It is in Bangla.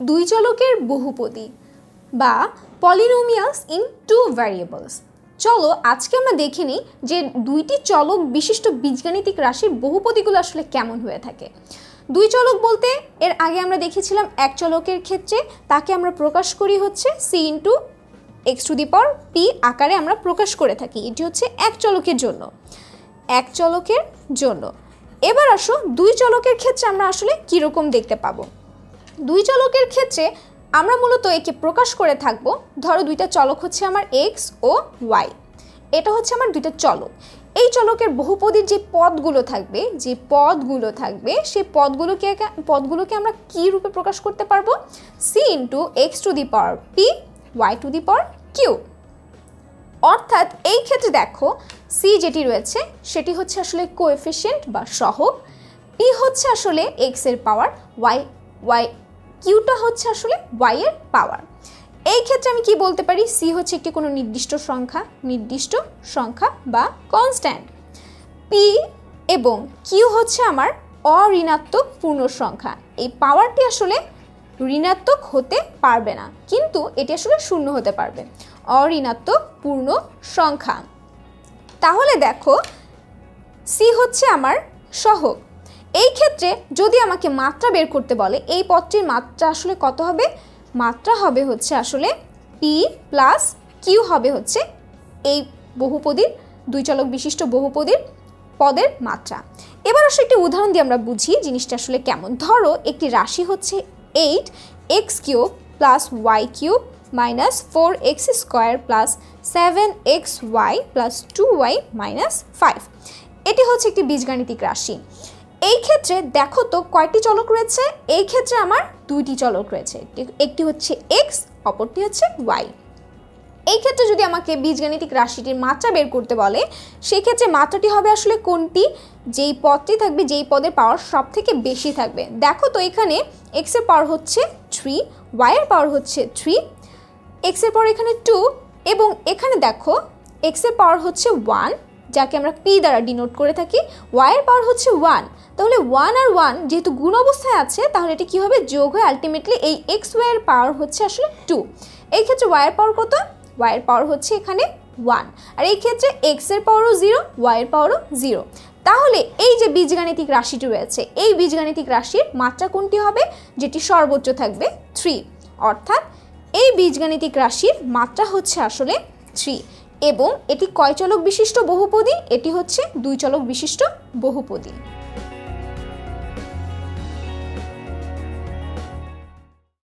দুই চলকের বহুপদী বা পলিনোমিয়ালস ইন টু ভ্যারিয়েবলস। চলো আজকে আমরা দেখে নিই যে দুইটি চলক বিশিষ্ট বীজগাণিতিক রাশির বহুপদীগুলো আসলে কেমন হয়ে থাকে। দুই চলক বলতে এর আগে আমরা দেখেছিলাম এক চলকের ক্ষেত্রে তাকে আমরা প্রকাশ করি হচ্ছে c into x to the power P আকারে আমরা প্রকাশ করে থাকি। এটি হচ্ছে এক চলকের জন্য। এবার আসো দুই চলকের ক্ষেত্রে আমরা আসলে কীরকম দেখতে পাবো। দুই চলকের ক্ষেত্রে আমরা মূলত একে প্রকাশ করে থাকবো, ধরো দুইটা চলক হচ্ছে আমার এক্স ও ওয়াই, এটা হচ্ছে আমার দুইটা চলক। এই চলকের বহুপদীর যে পদগুলো থাকবে সেই পদগুলোকে আমরা কী রূপে প্রকাশ করতে পারবো? c into x to the power p y to the power q. অর্থাৎ এই ক্ষেত্রে দেখো c যেটি রয়েছে সেটি হচ্ছে আসলে কোএফিসিয়েন্ট বা সহগ, p হচ্ছে আসলে x এর পাওয়ার, y কিউটা হচ্ছে আসলে y এর পাওয়ার। এই ক্ষেত্রে আমি কি বলতে পারি? c হচ্ছে একটি কোনো নির্দিষ্ট সংখ্যা বা কনস্ট্যান্ট, p এবং q হচ্ছে আমার অঋণাত্মক পূর্ণ সংখ্যা। এই পাওয়ারটি আসলে ঋণাত্মক হতে পারবে না, কিন্তু এটি আসলে শূন্য হতে পারবে, অঋণাত্মক পূর্ণ সংখ্যা। তাহলে দেখো c হচ্ছে আমার সহগ। এই ক্ষেত্রে যদি আমাকে মাত্রা বের করতে বলে, এই পদটির মাত্রা আসলে কত হবে? মাত্রা হবে হচ্ছে আসলে p প্লাস কিউ হবে হচ্ছে এই বহুপদীর, দুই চলক বিশিষ্ট বহুপদীর পদের মাত্রা। এবার আসলে একটি উদাহরণ দিয়ে আমরা বুঝি জিনিসটা আসলে কেমন। ধরো একটি রাশি হচ্ছে 8x cube plus y cube minus 4x square plus 7xy plus 2y minus 5। এটি হচ্ছে একটি বীজগাণিতিক রাশি। এই ক্ষেত্রে দেখো তো কয়টি চলক রয়েছে? এই ক্ষেত্রে আমার দুইটি চলক রয়েছে, একটি হচ্ছে x, অপরটি হচ্ছে y। এই ক্ষেত্রে যদি আমাকে বীজগাণিতিক রাশিটির মাত্রা বের করতে বলে, সেই ক্ষেত্রে মাত্রাটি হবে আসলে কোনটি? যেই পদটি থাকবে, যেই পদের পাওয়ার সব থেকে বেশি থাকবে। দেখো তো এখানে x এর পাওয়ার হচ্ছে 3, y এর পাওয়ার হচ্ছে 3, x এর পাওয়ার এখানে 2 এবং এখানে দেখো x এর পাওয়ার হচ্ছে 1, যাকে আমরা p দ্বারা ডিনোট করে থাকি, y এর পাওয়ার হচ্ছে 1। তাহলে 1 আর 1 যেহেতু গুণ অবস্থায় আছে, তাহলে এটা কি হবে? যোগ হয়ে আলটিমেটলি এই xy এর পাওয়ার হচ্ছে আসলে 2। এই ক্ষেত্রে y এর পাওয়ার কত? y এর পাওয়ার হচ্ছে এখানে 1, আর এই ক্ষেত্রে x এর পাওয়ারও 0, y এর পাওয়ারও 0। তাহলে এই যে বীজগাণিতিক রাশিটি রয়েছে, এই বীজগাণিতিক রাশির মাত্রা কোনটি হবে? যেটি সর্বোচ্চ থাকবে 3। অর্থাৎ এই বীজগাণিতিক রাশির মাত্রা হচ্ছে আসলে 3 এবং এটি কয় চলক বিশিষ্ট বহুপদী? এটি হচ্ছে দুই চলক বিশিষ্ট বহুপদী।